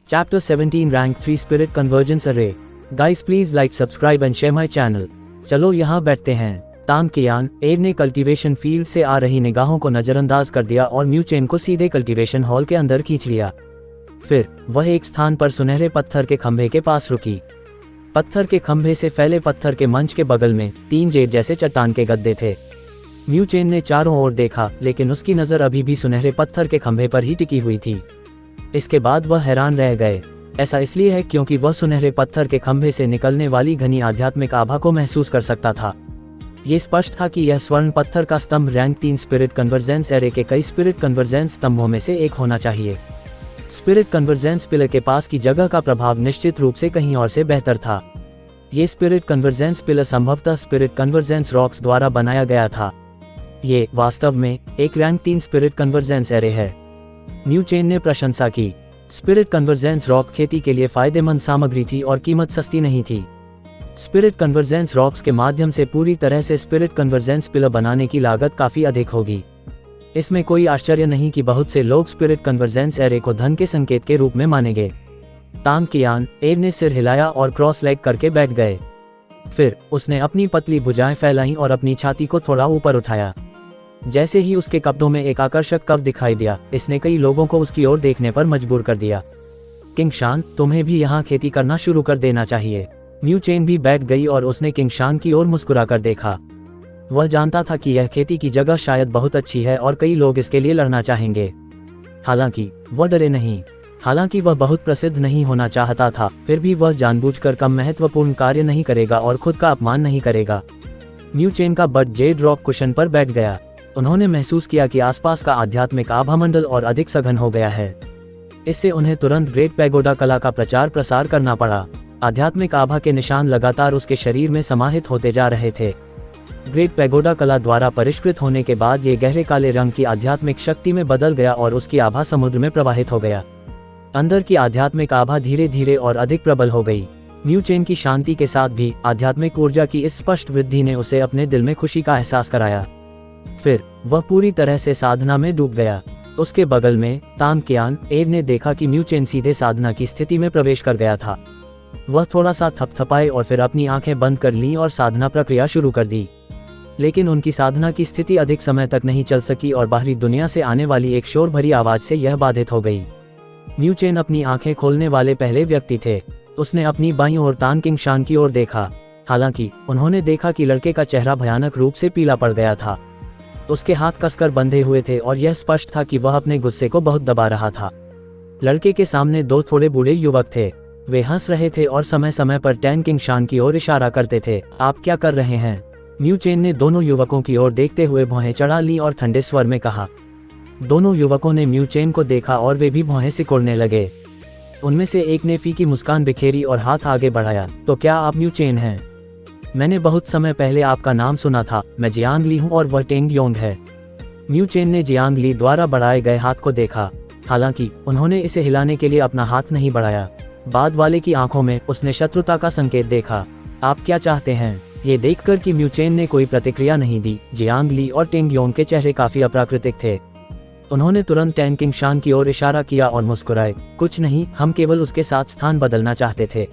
Chapter 17 Rank 3 Spirit Convergence Array. Guys please like, subscribe and share my channel. चलो यहाँ बैठते हैं। ताम कियान एर ने कल्टीवेशन फील्ड से आ रही निगाहों को नज़रअंदाज कर दिया और म्यू चेन को सीधे कल्टीवेशन हॉल के अंदर खींच लिया। फिर वह एक स्थान पर सुनहरे पत्थर के खंभे के पास रुकी। पत्थर के खंभे से फैले पत्थर के मंच के बगल में 3 जेड जैसे चट्टान के गद्दे थे। म्यू चेन ने चारों ओर देखा, लेकिन उसकी नज़र अभी भी सुनहरे पत्थर के खंभे पर ही टिकी हुई थी। इसके बाद वह हैरान रह गए। ऐसा इसलिए है क्योंकि वह सुनहरे पत्थर के खंभे से निकलने वाली घनी आध्यात्मिक आभा को महसूस कर सकता था। ये स्पष्ट था कि यह स्वर्ण पत्थर का स्तंभ रैंक 3 स्पिरिट कन्वर्जेंस एरे के कई स्पिरिट कन्वर्जेंस स्तंभों में से एक होना चाहिए। स्पिरिट कन्वर्जेंस पिलर के पास की जगह का प्रभाव निश्चित रूप से कहीं और से बेहतर था। ये स्पिरिट कन्वर्जेंस पिलर संभवतः स्पिरिट कन्वर्जेंस रॉक्स द्वारा बनाया गया था। ये वास्तव में एक रैंक 3 स्पिरिट कन्वर्जेंस एरे है। म्यू चेन ने प्रशंसा की। स्पिरिट कन्वर्जेंस रॉक खेती के लिए फायदेमंद सामग्री थी और कीमत सस्ती नहीं थी। स्पिरिट कन्वर्जेंस रॉक्स के माध्यम से पूरी तरह से स्पिरिट कन्वर्जेंस पिलर बनाने की लागत काफी अधिक होगी। इसमें कोई आश्चर्य नहीं कि बहुत से लोग स्पिरिट कन्वर्जेंस एरे को धन के संकेत के रूप में मानेंगे। ताम कियान एर ने सिर हिलाया और क्रॉस लेग करके बैठ गए। फिर उसने अपनी पतली भुजाएं फैलाईं और अपनी छाती को थोड़ा ऊपर उठाया। जैसे ही उसके कपड़ों में एक आकर्षक कव दिखाई दिया, इसने कई लोगों को उसकी ओर देखने पर मजबूर कर दिया। किंगशान, तुम्हें भी यहाँ खेती करना शुरू कर देना चाहिए। म्यू चेन भी बैठ गई और उसने किंगशान की ओर मुस्कुरा कर देखा। वह जानता था कि यह खेती की जगह शायद बहुत अच्छी है और कई लोग इसके लिए लड़ना चाहेंगे। हालांकि वह डरे नहीं। हालांकि वह बहुत प्रसिद्ध नहीं होना चाहता था, फिर भी वह जानबूझकर कम महत्वपूर्ण कार्य नहीं करेगा और खुद का अपमान नहीं करेगा। म्यू चेन का बट जेड रॉक कुशन पर बैठ गया। उन्होंने महसूस किया कि आसपास का आध्यात्मिक आभामंडल और अधिक सघन हो गया है। इससे उन्हें तुरंत ग्रेट पैगोडा कला का प्रचार प्रसार करना पड़ा। आध्यात्मिक आभा के निशान लगातार उसके शरीर में समाहित होते जा रहे थे। ग्रेट पैगोडा कला द्वारा परिष्कृत होने के बाद ये गहरे काले रंग की आध्यात्मिक शक्ति में बदल गया और उसकी आभा समुद्र में प्रवाहित हो गया। अंदर की आध्यात्मिक आभा धीरे धीरे और अधिक प्रबल हो गई। म्यू चेन की शांति के साथ भी आध्यात्मिक ऊर्जा की इस स्पष्ट वृद्धि ने उसे अपने दिल में खुशी का एहसास कराया। फिर वह पूरी तरह से साधना में डूब गया। उसके बगल में ताम कियान एर ने देखा कि म्यू चेन सीधे साधना की स्थिति में प्रवेश कर गया था। वह थोड़ा सा थपथपाए और फिर अपनी आंखें बंद कर लीं और साधना प्रक्रिया शुरू कर दी। लेकिन उनकी साधना की स्थिति अधिक समय तक नहीं चल सकी और बाहरी दुनिया से आने वाली एक शोर भरी आवाज से यह बाधित हो गई। म्यू चेन अपनी आंखें खोलने वाले पहले व्यक्ति थे। उसने अपनी बाईं ओर तान किंगशान की ओर देखा। हालांकि उन्होंने देखा कि लड़के का चेहरा भयानक रूप से पीला पड़ गया था। उसके हाथ कसकर बंधे हुए थे और यह स्पष्ट था कि वह अपने गुस्से को बहुत दबा रहा था। लड़के के सामने 2 थोड़े बूढ़े युवक थे। वे हंस रहे थे और समय समय पर टैन किंगशान की ओर इशारा करते थे। आप क्या कर रहे हैं? म्यू चेन ने दोनों युवकों की ओर देखते हुए भौहें चढ़ा ली और ठंडे स्वर में कहा। दोनों युवकों ने म्यू चेन को देखा और वे भी भौहें सिकोड़ने लगे। उनमें से एक ने फीकी मुस्कान बिखेरी और हाथ आगे बढ़ाया। तो क्या आप म्यू चेन हैं? मैंने बहुत समय पहले आपका नाम सुना था। मैं जियांग ली हूँ और वह टेंग योंग है। म्यू चेन ने जियांग ली द्वारा बढ़ाए गए हाथ को देखा। हालांकि उन्होंने इसे हिलाने के लिए अपना हाथ नहीं बढ़ाया। बाद वाले की आंखों में उसने शत्रुता का संकेत देखा। आप क्या चाहते हैं? ये देखकर कि म्यू चेन ने कोई प्रतिक्रिया नहीं दी, जियांग ली और टेंग योंग के चेहरे काफी अप्राकृतिक थे। उन्होंने तुरंत टैन किंगशान की ओर इशारा किया और मुस्कुराए। कुछ नहीं, हम केवल उसके साथ स्थान बदलना चाहते थे।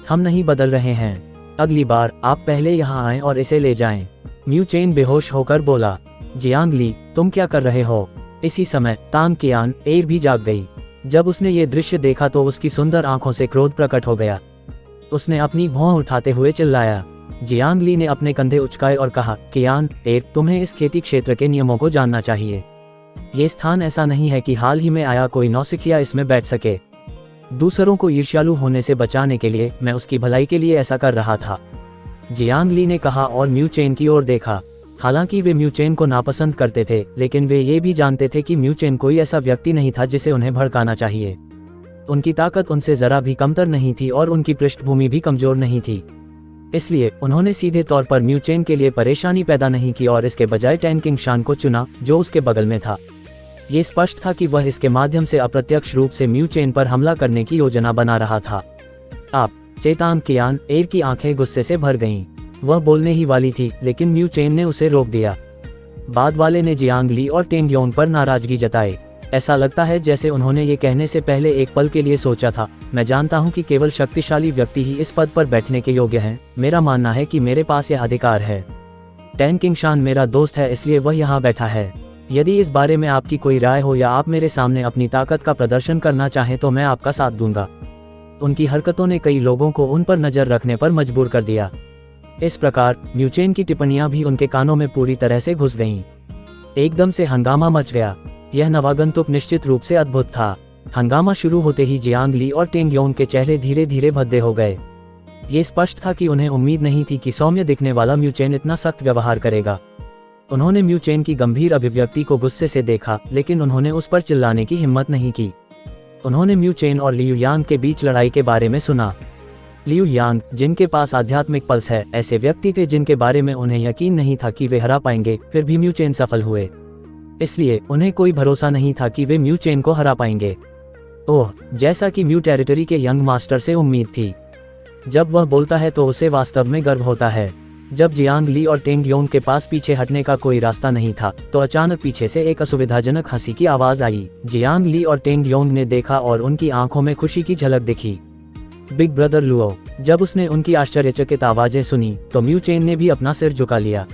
हम नहीं बदल रहे हैं। अगली बार आप पहले यहाँ आएं और इसे ले जाएं। म्यू चेन बेहोश होकर बोला। जियांग ली, तुम क्या कर रहे हो? इसी समय ताम कियान एर भी जाग गई। जब उसने ये दृश्य देखा तो उसकी सुंदर आंखों से क्रोध प्रकट हो गया। उसने अपनी भौं उठाते हुए चिल्लाया। जियांग ली ने अपने कंधे उचकाए और कहा, कियान एर, तुम्हें इस खेती क्षेत्र के नियमों को जानना चाहिए। ये स्थान ऐसा नहीं है कि हाल ही में आया कोई नौसिखिया इसमें बैठ सके। दूसरों को ईर्ष्यालु होने से बचाने के लिए मैं उसकी भलाई के लिए ऐसा कर रहा था, जियांग ली ने कहा और म्यू चेन की ओर देखा। हालांकि वे म्यू चेन को नापसंद करते थे, लेकिन वे ये भी जानते थे कि म्यू चेन कोई ऐसा व्यक्ति नहीं था जिसे उन्हें भड़काना चाहिए। उनकी ताकत उनसे जरा भी कमतर नहीं थी और उनकी पृष्ठभूमि भी कमजोर नहीं थी। इसलिए उन्होंने सीधे तौर पर म्यू चेन के लिए परेशानी पैदा नहीं की और इसके बजाय टैन किंगशान को चुना, जो उसके बगल में था। ये स्पष्ट था कि वह इसके माध्यम से अप्रत्यक्ष रूप से म्यू चेन पर हमला करने की योजना बना रहा था। आप चेताम कियान एर की आंखें गुस्से से भर गईं। वह बोलने ही वाली थी, लेकिन म्यू चेन ने उसे रोक दिया। बाद वाले ने जियांग ली और टेंग योंग पर नाराजगी जताई। ऐसा लगता है जैसे उन्होंने ये कहने से पहले एक पल के लिए सोचा था, मैं जानता हूँ कि केवल शक्तिशाली व्यक्ति ही इस पद पर बैठने के योग्य हैं। मेरा मानना है कि मेरे पास यह अधिकार है। टैन किंगशान मेरा दोस्त है, इसलिए वह यहाँ बैठा है। यदि इस बारे में आपकी कोई राय हो या आप मेरे सामने अपनी ताकत का प्रदर्शन करना चाहें तो मैं आपका साथ दूंगा। उनकी हरकतों ने कई लोगों को उन पर नजर रखने पर मजबूर कर दिया। इस प्रकार म्यूचेन की टिप्पणियां भी उनके कानों में पूरी तरह से घुस गईं। एकदम से हंगामा मच गया। यह नवागंतुक निश्चित रूप से अद्भुत था। हंगामा शुरू होते ही जियांग ली और टेंग योन के चेहरे धीरे धीरे भद्दे हो गए। ये स्पष्ट था कि उन्हें उम्मीद नहीं थी कि सौम्य दिखने वाला म्यूचेन इतना सख्त व्यवहार करेगा। उन्होंने म्यूचेन की गंभीर अभिव्यक्ति को गुस्से से देखा, लेकिन उन्होंने उस पर चिल्लाने की हिम्मत नहीं की। उन्होंने म्यूचेन और लियू यांग के बीच लड़ाई के बारे में सुना। लियू यांग, जिनके पास आध्यात्मिक पल्स है, ऐसे व्यक्ति थे जिनके बारे में उन्हें यकीन नहीं था कि वे हरा पाएंगे, फिर भी म्यूचेन सफल हुए। इसलिए उन्हें कोई भरोसा नहीं था कि वे म्यूचेन को हरा पाएंगे। ओह, जैसा कि म्यू टेरिटरी के यंग मास्टर से उम्मीद थी। जब वह बोलता है तो उसे वास्तव में गर्व होता है। जब जियांग ली और टेंग योन के पास पीछे हटने का कोई रास्ता नहीं था तो अचानक पीछे से एक असुविधाजनक हंसी की आवाज आई। जियांग ली और टेंग योन ने देखा और उनकी आंखों में खुशी की झलक दिखी। Big brother Luo. जब उसने उनकी आश्चर्यचकित आवाजें सुनी तो म्यूचेन ने भी अपना सिर झुका लिया।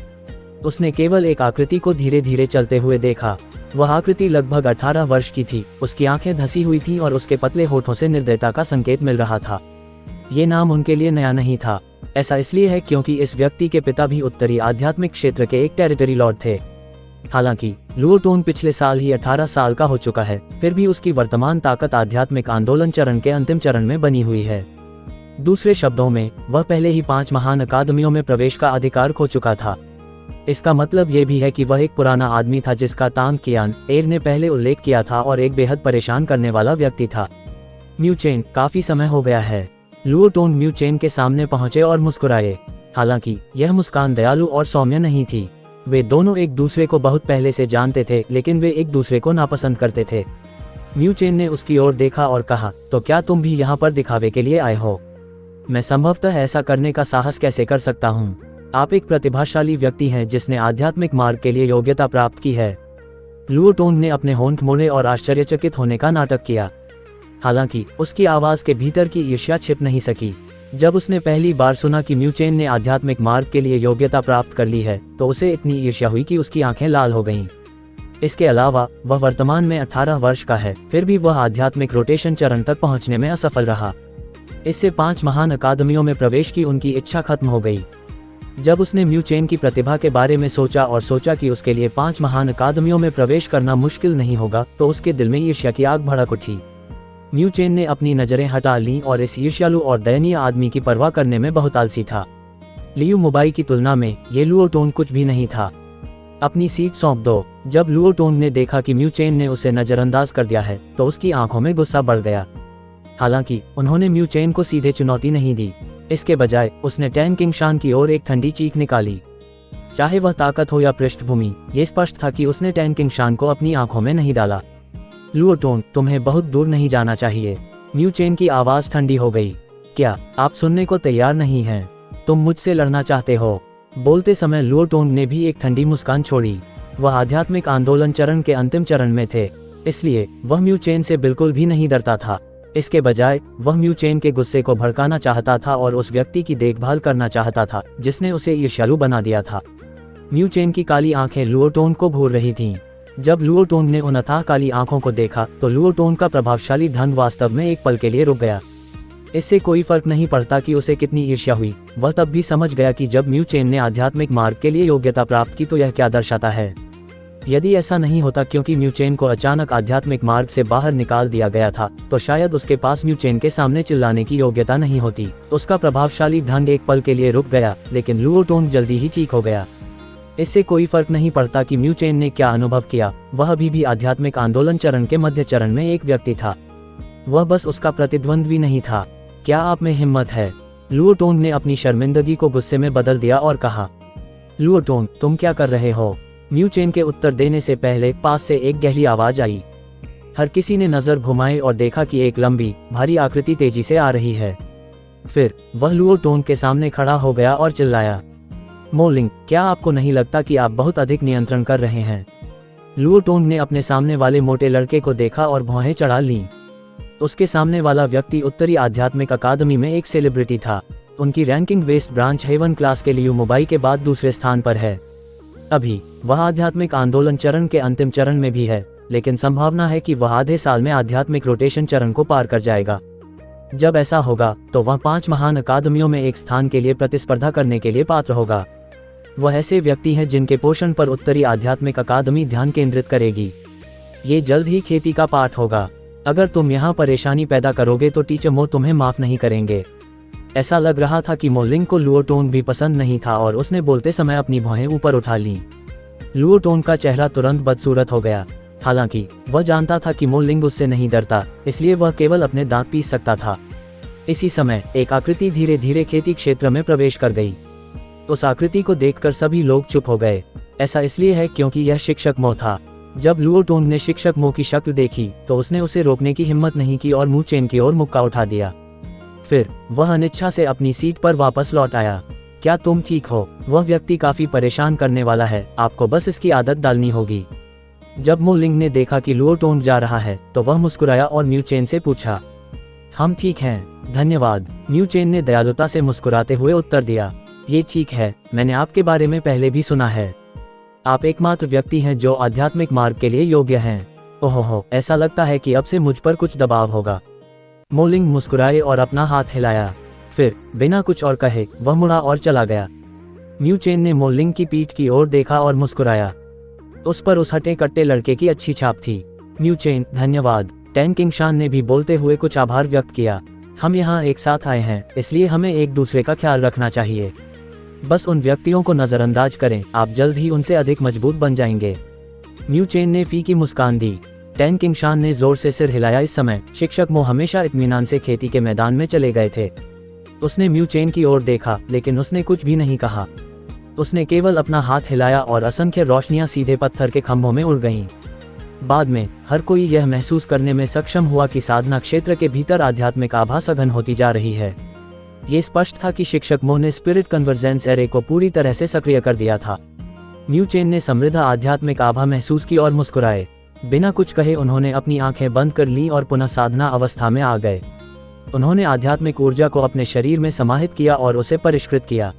उसने केवल एक आकृति को धीरे धीरे चलते हुए देखा। वह आकृति लगभग 18 वर्ष की थी। उसकी आंखें धसी हुई थीं और उसके पतले होठों से निर्दयता का संकेत मिल रहा था। ये नाम उनके लिए नया नहीं था। ऐसा इसलिए है क्योंकि इस व्यक्ति के पिता भी उत्तरी आध्यात्मिक क्षेत्र के एक टेरिटरी लॉर्ड थे। हालांकि लुओ टोंग पिछले साल ही 18 साल का हो चुका है, फिर भी उसकी वर्तमान ताकत आध्यात्मिक आंदोलन चरण के अंतिम चरण में बनी हुई है। दूसरे शब्दों में, वह पहले ही 5 महान अकादमियों में प्रवेश का अधिकार खो चुका था। इसका मतलब ये भी है कि वह एक पुराना आदमी था जिसका तांग कियान एर ने पहले उल्लेख किया था और एक बेहद परेशान करने वाला व्यक्ति था। म्यूचेन, काफी समय हो गया है। लुओ टोंग म्यूचेन के सामने पहुंचे और मुस्कुराए। हालांकि यह मुस्कान दयालु और सौम्य नहीं थी। वे दोनों एक दूसरे को बहुत पहले से जानते थे, लेकिन वे एक दूसरे को नापसंद करते थे। म्यूचेन ने उसकी ओर देखा और कहा, तो क्या तुम भी यहाँ पर दिखावे के लिए आए हो? मैं संभवतः ऐसा करने का साहस कैसे कर सकता हूँ? आप एक प्रतिभाशाली व्यक्ति हैं जिसने आध्यात्मिक मार्ग के लिए योग्यता प्राप्त की है। लुओ टोंग ने अपने होंठ मोड़े और आश्चर्यचकित होने का नाटक किया। हालांकि उसकी आवाज के भीतर की ईर्ष्या छिप नहीं सकी। जब उसने पहली बार सुना कि म्यूचेन ने आध्यात्मिक मार्ग के लिए योग्यता प्राप्त कर ली है तो उसे इतनी ईर्ष्या हुई कि उसकी आंखें लाल हो गईं। इसके अलावा वह वर्तमान में 18 वर्ष का है, फिर भी वह आध्यात्मिक रोटेशन चरण तक पहुंचने में असफल रहा। इससे 5 महान अकादमियों में प्रवेश की उनकी इच्छा खत्म हो गई। जब उसने म्यूचेन की प्रतिभा के बारे में सोचा और सोचा कि उसके लिए 5 महान अकादमियों में प्रवेश करना मुश्किल नहीं होगा, तो उसके दिल में ईर्ष्या की आग भड़क उठी। म्यूचेन ने अपनी नजरें हटा लीं और इस ईर्ष्यालु और दयनीय आदमी की परवाह करने में बहुत आलसी था। लियू मुबाई की तुलना में ये लुओ टोंग कुछ भी नहीं था। अपनी सीट सौंप दो। जब लुओ टोंग ने देखा कि म्यूचेन ने उसे नजरअंदाज कर दिया है तो उसकी आंखों में गुस्सा बढ़ गया। हालांकि उन्होंने म्यूचेन को सीधे चुनौती नहीं दी। इसके बजाय उसने टैन किंगशान की ओर एक ठंडी चीख निकाली। चाहे वह ताकत हो या पृष्ठभूमि, ये स्पष्ट था कि उसने टैन किंगशान को अपनी आंखों में नहीं डाला। लुओ टोंग, तुम्हें बहुत दूर नहीं जाना चाहिए। म्यूचेन की आवाज ठंडी हो गई। क्या आप सुनने को तैयार नहीं हैं? तुम मुझसे लड़ना चाहते हो? बोलते समय लुओ टोंग ने भी एक ठंडी मुस्कान छोड़ी। वह आध्यात्मिक आंदोलन चरण के अंतिम चरण में थे, इसलिए वह म्यूचेन से बिल्कुल भी नहीं डरता था। इसके बजाय वह म्यूचेन के गुस्से को भड़काना चाहता था और उस व्यक्ति की देखभाल करना चाहता था जिसने उसे ईर्ष्यालु बना दिया था। म्यूचेन की काली आंखें लुओ टोंग को घूर रही थीं। जब लुओ टोंग ने उन अथाह काली आंखों को देखा तो लुओ टोंग का प्रभावशाली ढंग वास्तव में एक पल के लिए रुक गया। इससे कोई फर्क नहीं पड़ता कि उसे कितनी ईर्ष्या हुई, वह तब भी समझ गया कि जब म्यूचेन ने आध्यात्मिक मार्ग के लिए योग्यता प्राप्त की तो यह क्या दर्शाता है। यदि ऐसा नहीं होता क्योंकि म्यूचेन को अचानक आध्यात्मिक मार्ग से बाहर निकाल दिया गया था, तो शायद उसके पास म्यूचेन के सामने चिल्लाने की योग्यता नहीं होती। उसका प्रभावशाली ढंग एक पल के लिए रुक गया, लेकिन लुओ टोंग जल्दी ही ठीक हो गया। इससे कोई फर्क नहीं पड़ता कि म्यूचेन ने क्या अनुभव किया, वह अभी भी आध्यात्मिक आंदोलन चरण के मध्य चरण में एक व्यक्ति था। वह बस उसका प्रतिद्वंद्वी नहीं था। क्या आप में हिम्मत है? लुओ टोंग ने अपनी शर्मिंदगी को गुस्से में बदल दिया और कहा, लुओ टोंग, तुम क्या कर रहे हो? म्यूचेन के उत्तर देने से पहले पास से एक गहरी आवाज आई। हर किसी ने नजर घुमाई और देखा कि एक लंबी, भारी आकृति तेजी से आ रही है। फिर वह लुओ टोंग के सामने खड़ा हो गया और चिल्लाया, मोलिंग, क्या आपको नहीं लगता कि आप बहुत अधिक नियंत्रण कर रहे हैं? लुओ टोंग ने अपने सामने वाले मोटे लड़के को देखा और भौहें चढ़ा लीं। उसके सामने वाला व्यक्ति उत्तरी आध्यात्मिक अकादमी में एक सेलिब्रिटी था। उनकी ranking west branch heaven class के लिए मुंबई के बाद दूसरे स्थान पर है। अभी वह आध्यात्मिक आंदोलन चरण के अंतिम चरण में भी है, लेकिन संभावना है कि वह आधे साल में आध्यात्मिक रोटेशन चरण को पार कर जाएगा। जब ऐसा होगा तो वह 5 महान अकादमियों में एक स्थान के लिए प्रतिस्पर्धा करने के लिए पात्र होगा। वह ऐसे व्यक्ति हैं जिनके पोषण पर उत्तरी आध्यात्मिक अकादमी ध्यान केंद्रित करेगी। ये जल्द ही खेती का पाठ होगा। अगर तुम यहाँ परेशानी पैदा करोगे तो टीचर मो तुम्हें माफ नहीं करेंगे। ऐसा लग रहा था कि मोलिंग को लुओ टोंग भी पसंद नहीं था और उसने बोलते समय अपनी भौहें ऊपर उठा लीं। लुओ टोंग का चेहरा तुरंत बदसूरत हो गया। हालांकि वह जानता था कि मोलिंग उससे नहीं डरता, इसलिए वह केवल अपने दांत पीस सकता था। इसी समय एक आकृति धीरे धीरे खेती क्षेत्र में प्रवेश कर गई। उस आकृति को देखकर सभी लोग चुप हो गए। ऐसा इसलिए है क्योंकि यह शिक्षक मो था। जब लुओ टोंग ने शिक्षक मो की शक्ल देखी तो उसने उसे रोकने की हिम्मत नहीं की और मुंह चेन की ओर मुक्का उठा दिया। फिर वह अनिच्छा से अपनी सीट पर वापस लौट आया। क्या तुम ठीक हो? वह व्यक्ति काफी परेशान करने वाला है, आपको बस इसकी आदत डालनी होगी। जब मोलिंग ने देखा कि लुओ टोंग जा रहा है तो वह मुस्कुराया और म्यू चेन से पूछा, हम ठीक हैं, धन्यवाद। म्यू चेन ने दयालुता से मुस्कुराते हुए उत्तर दिया, ये ठीक है, मैंने आपके बारे में पहले भी सुना है। आप एकमात्र व्यक्ति हैं जो आध्यात्मिक मार्ग के लिए योग्य हैं। ओहो, ऐसा लगता है कि अब से मुझ पर कुछ दबाव होगा। मोलिंग मुस्कुराए और अपना हाथ हिलाया। फिर बिना कुछ और कहे वह मुड़ा और चला गया। म्यू चेन ने मोलिंग की पीठ की ओर देखा और मुस्कुराया। उस पर उस हटे कट्टे लड़के की अच्छी छाप थी। म्यू चेन, धन्यवाद। टैन किंगशान ने भी बोलते हुए कुछ आभार व्यक्त किया। हम यहाँ एक साथ आए हैं, इसलिए हमें एक दूसरे का ख्याल रखना चाहिए। बस उन व्यक्तियों को नजरअंदाज करें, आप जल्द ही उनसे अधिक मजबूत बन जाएंगे। म्यू चेन ने फीकी मुस्कान दी। टैन किंगशान ने जोर से सिर हिलाया। इस समय शिक्षक मो हमेशा इत्मीनान से खेती के मैदान में चले गए थे। उसने म्यू चेन की ओर देखा, लेकिन उसने कुछ भी नहीं कहा। उसने केवल अपना हाथ हिलाया और असंख्य रोशनियां सीधे पत्थर के खंभों में उड़ गईं। बाद में हर कोई यह महसूस करने में सक्षम हुआ कि साधना क्षेत्र के भीतर आध्यात्मिक आभा सघन होती जा रही है। ये स्पष्ट था कि शिक्षक मो ने स्पिरिट कन्वर्जेंस एरे को पूरी तरह से सक्रिय कर दिया था। म्यू चेन ने समृद्ध आध्यात्मिक आभा महसूस की और मुस्कुराए। बिना कुछ कहे उन्होंने अपनी आंखें बंद कर लीं और पुनः साधना अवस्था में आ गए। उन्होंने आध्यात्मिक ऊर्जा को अपने शरीर में समाहित किया और उसे परिष्कृत किया।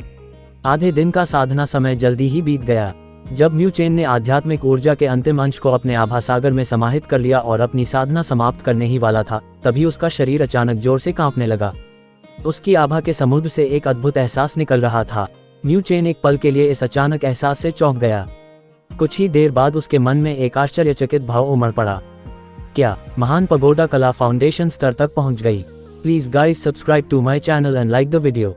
आधे दिन का साधना समय जल्दी ही बीत गया। जब म्यू चेन ने आध्यात्मिक ऊर्जा के अंतिम अंश को अपने आभा सागर में समाहित कर लिया और अपनी साधना समाप्त करने ही वाला था, तभी उसका शरीर अचानक जोर से कांपने लगा। उसकी आभा के समुद्र से एक अद्भुत एहसास निकल रहा था। म्यू चेन एक पल के लिए इस अचानक एहसास से चौंक गया। कुछ ही देर बाद उसके मन में एक आश्चर्यचकित भाव उमड़ पड़ा। क्या महान पगोडा कला फाउंडेशन स्तर तक पहुंच गई? Please guys subscribe to my channel and like the video.